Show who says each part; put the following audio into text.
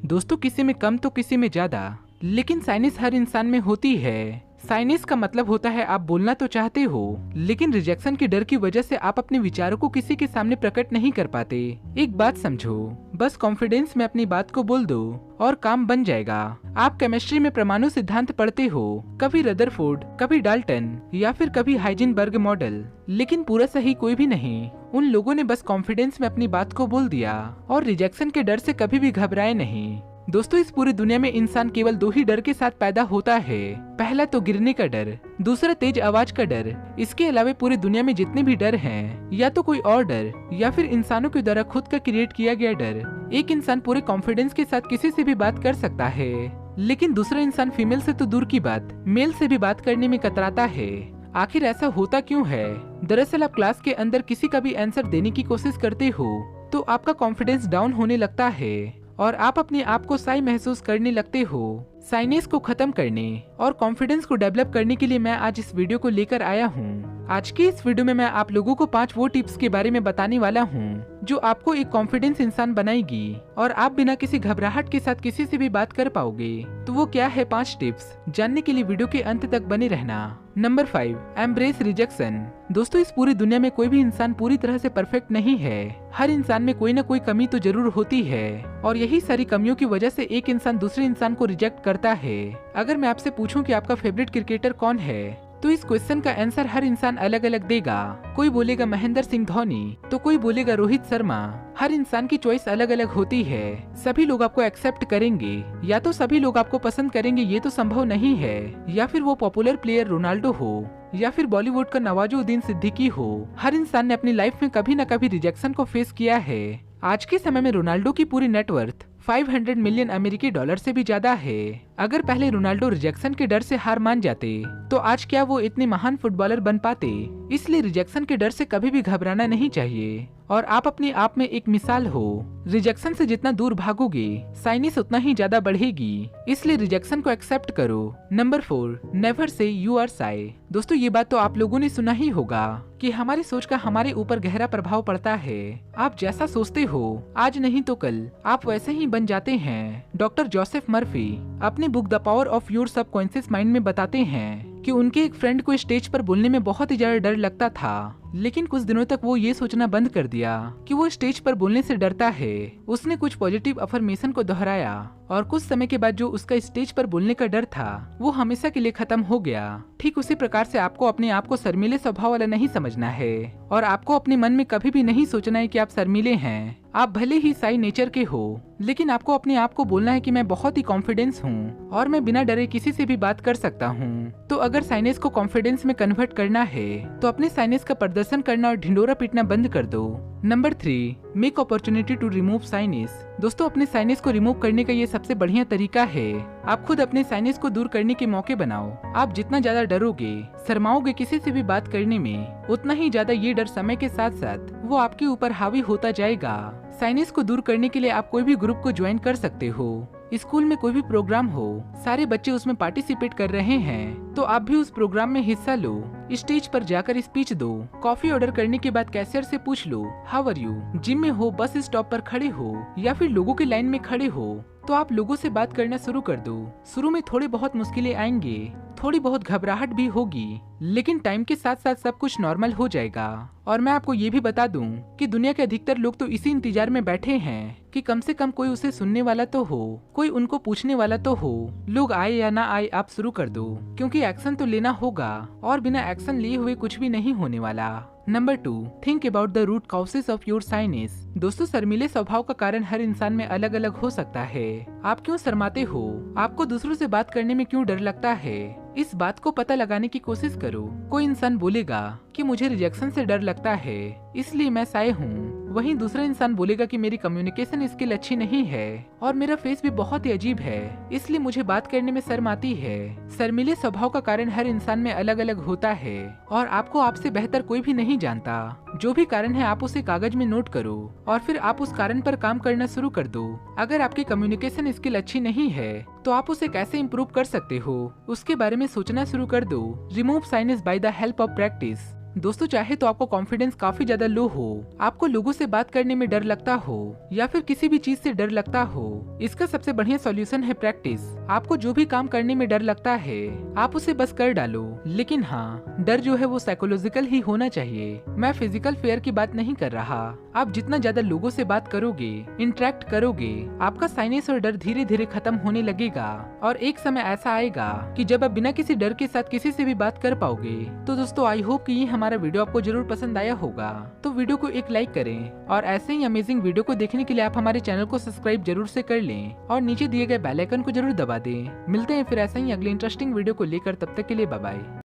Speaker 1: दोस्तों किसी में कम तो किसी में ज्यादा, लेकिन साइनेस हर इंसान में होती है। साइनेस का मतलब होता है आप बोलना तो चाहते हो, लेकिन रिजेक्शन के डर की वजह से आप अपने विचारों को किसी के सामने प्रकट नहीं कर पाते। एक बात समझो, बस कॉन्फिडेंस में अपनी बात को बोल दो और काम बन जाएगा। आप केमिस्ट्री में परमाणु सिद्धांत पढ़ते हो, कभी रदरफोर्ड, कभी डाल्टन या फिर कभी हाइजेनबर्ग मॉडल, लेकिन पूरा सही कोई भी नहीं। उन लोगों ने बस कॉन्फिडेंस में अपनी बात को बोल दिया और रिजेक्शन के डर से कभी भी घबराए नहीं। दोस्तों इस पूरी दुनिया में इंसान केवल दो ही डर के साथ पैदा होता है। पहला तो गिरने का डर, दूसरा तेज आवाज का डर। इसके अलावा पूरी दुनिया में जितने भी डर हैं, या तो कोई और डर या फिर इंसानों के द्वारा खुद का क्रिएट किया गया डर। एक इंसान पूरे कॉन्फिडेंस के साथ किसी से भी बात कर सकता है, लेकिन दूसरा इंसान फीमेल से तो दूर की बात मेल से भी बात करने में कतराता है। आखिर ऐसा होता क्यों है? दरअसल आप क्लास के अंदर किसी का भी आंसर देने की कोशिश करते हो तो आपका कॉन्फिडेंस डाउन होने लगता है और आप अपने आप को शाय महसूस करने लगते हो। साइनेस को खत्म करने और कॉन्फिडेंस को डेवलप करने के लिए मैं आज इस वीडियो को लेकर आया हूँ। आज की इस वीडियो में मैं आप लोगों को 5 वो टिप्स के बारे में बताने वाला हूँ जो आपको एक कॉन्फिडेंस इंसान बनाएगी और आप बिना किसी घबराहट के साथ किसी से भी बात कर पाओगे। तो वो क्या है 5 टिप्स, जानने के लिए वीडियो के अंत तक बने रहना। Number 5, embrace rejection. दोस्तों इस पूरी दुनिया में कोई भी इंसान पूरी तरह से परफेक्ट नहीं है। हर इंसान में कोई न कोई कमी तो जरूर होती है और यही सारी कमियों की वजह से एक इंसान दूसरे इंसान को रिजेक्ट करता है। अगर मैं आपसे पूछूं कि आपका फेवरेट क्रिकेटर कौन है, तो इस क्वेश्चन का आंसर हर इंसान अलग अलग देगा। कोई बोलेगा महेंद्र सिंह धोनी, तो कोई बोलेगा रोहित शर्मा। हर इंसान की चॉइस अलग अलग होती है। सभी लोग आपको एक्सेप्ट करेंगे या तो सभी लोग आपको पसंद करेंगे, ये तो संभव नहीं है। या फिर वो पॉपुलर प्लेयर रोनाल्डो हो या फिर बॉलीवुड का नवाजुद्दीन सिद्दीकी हो, हर इंसान ने अपनी लाइफ में कभी न कभी रिजेक्शन को फेस किया है। आज के समय में रोनाल्डो की पूरी नेटवर्थ 500 मिलियन अमेरिकी डॉलर से भी ज्यादा है। अगर पहले रोनाल्डो रिजेक्शन के डर से हार मान जाते तो आज क्या वो इतने महान फुटबॉलर बन पाते? इसलिए रिजेक्शन के डर से कभी भी घबराना नहीं चाहिए और आप अपने आप में एक मिसाल हो। रिजेक्शन से जितना दूर भागोगे साइनेस उतना ही ज्यादा बढ़ेगी, इसलिए रिजेक्शन को एक्सेप्ट करो। Number 4, never say you are shy. दोस्तों ये बात तो आप लोगों ने सुना ही होगा कि हमारी सोच का हमारे ऊपर गहरा प्रभाव पड़ता है। आप जैसा सोचते हो आज नहीं तो कल आप वैसे ही बन जाते हैं। डॉक्टर जोसेफ मर्फी अपनी book the power of your subconscious mind में बताते हैं कि उनके एक फ्रेंड को स्टेज पर बोलने में बहुत ही ज्यादा डर लगता था, लेकिन कुछ दिनों तक वो ये सोचना बंद कर दिया कि वो स्टेज पर बोलने से डरता है। उसने कुछ पॉजिटिव अफर्मेशन को दोहराया और कुछ समय के बाद जो उसका स्टेज पर बोलने का डर था वो हमेशा के लिए खत्म हो गया। ठीक उसी प्रकार से आपको अपने आप को शर्मीले स्वभाव वाला नहीं समझना है और आपको अपने मन में कभी भी नहीं सोचना है कि आप शर्मीले हैं। आप भले ही शाय नेचर के हो, लेकिन आपको अपने आप को बोलना है कि मैं बहुत ही कॉन्फिडेंस हूँ और मैं बिना डरे किसी से भी बात कर सकता हूँ। तो अगर साइनेस को कॉन्फिडेंस में कन्वर्ट करना है तो अपने साइनेस का प्रदर्शन करना और ढिंडोरा पीटना बंद कर दो। Number 3, make opportunity to remove shyness. दोस्तों अपने साइनेस को रिमूव करने का ये सबसे बढ़िया तरीका है। आप खुद अपने साइनेस को दूर करने के मौके बनाओ। आप जितना ज्यादा डरोगे, शर्माओगे किसी से भी बात करने में, उतना ही ज्यादा ये डर समय के साथ साथ वो आपके ऊपर हावी होता जाएगा। साइनेस को दूर करने के लिए आप कोई भी ग्रुप को ज्वाइन कर सकते हो। स्कूल में कोई भी प्रोग्राम हो, सारे बच्चे उसमें पार्टिसिपेट कर रहे हैं, तो आप भी उस प्रोग्राम में हिस्सा लो। स्टेज पर जाकर स्पीच दो। कॉफी ऑर्डर करने के बाद कैशियर से पूछ लो हाउ आर यू। जिम में हो, बस स्टॉप पर खड़े हो या फिर लोगों की लाइन में खड़े हो, तो आप लोगों से बात करना शुरू कर दो। शुरू में थोड़ी बहुत मुश्किलें आएंगे, थोड़ी बहुत घबराहट भी होगी, लेकिन टाइम के साथ साथ सब कुछ नॉर्मल हो जाएगा। और मैं आपको ये भी बता दूं कि दुनिया के अधिकतर लोग तो इसी इंतजार में बैठे हैं कि कम से कम कोई उसे सुनने वाला तो हो, कोई उनको पूछने वाला तो हो। लोग आए या ना आए आप शुरू कर दो, क्योंकि एक्शन तो लेना होगा और बिना एक्शन लिए हुए कुछ भी नहीं होने वाला। Number 2, think about the root causes of your shyness. दोस्तों शर्मीले स्वभाव का कारण हर इंसान में अलग अलग हो सकता है। आप क्यों शर्माते हो? आपको दूसरों से बात करने में क्यों डर लगता है? इस बात को पता लगाने की कोशिश करो। कोई इंसान बोलेगा कि मुझे रिजेक्शन से डर लगता है इसलिए मैं शाय हूँ, वहीं दूसरा इंसान बोलेगा कि मेरी कम्युनिकेशन स्किल अच्छी नहीं है और मेरा फेस भी बहुत ही अजीब है इसलिए मुझे बात करने में शर्म आती है। शर्मीले स्वभाव का कारण हर इंसान में अलग अलग होता है और आपको आपसे बेहतर कोई भी नहीं जानता। जो भी कारण है आप उसे कागज में नोट करो और फिर आप उस कारण पर काम करना शुरू कर दो। अगर आपकी कम्युनिकेशन स्किल अच्छी नहीं है तो आप उसे कैसे इम्प्रूव कर सकते हो उसके बारे में सोचना शुरू कर दो। Remove shyness by the help of practice. दोस्तों चाहे तो आपको कॉन्फिडेंस काफी ज्यादा लो हो, आपको लोगों से बात करने में डर लगता हो या फिर किसी भी चीज से डर लगता हो, इसका सबसे बढ़िया सॉल्यूशन है प्रैक्टिस। आपको जो भी काम करने में डर लगता है आप उसे बस कर डालो, लेकिन हाँ डर जो है वो साइकोलॉजिकल ही होना चाहिए। मैं फिजिकल फेयर की बात नहीं कर रहा। आप जितना ज्यादा लोगों से बात करोगे, इंटरेक्ट करोगे, आपका साइनेस और डर धीरे धीरे खत्म होने लगेगा और एक समय ऐसा आएगा कि जब आप बिना किसी डर के साथ किसी से भी बात कर पाओगे। तो दोस्तों आई होप कि ये हमारा वीडियो आपको जरूर पसंद आया होगा, तो वीडियो को एक लाइक करें और ऐसे ही अमेजिंग वीडियो को देखने के लिए आप हमारे चैनल को सब्सक्राइब जरूर से कर लें और नीचे दिए गए बेल आइकन को जरूर दबा दें। मिलते हैं फिर ऐसे ही अगले इंटरेस्टिंग वीडियो को लेकर, तब तक के लिए बाय बाय।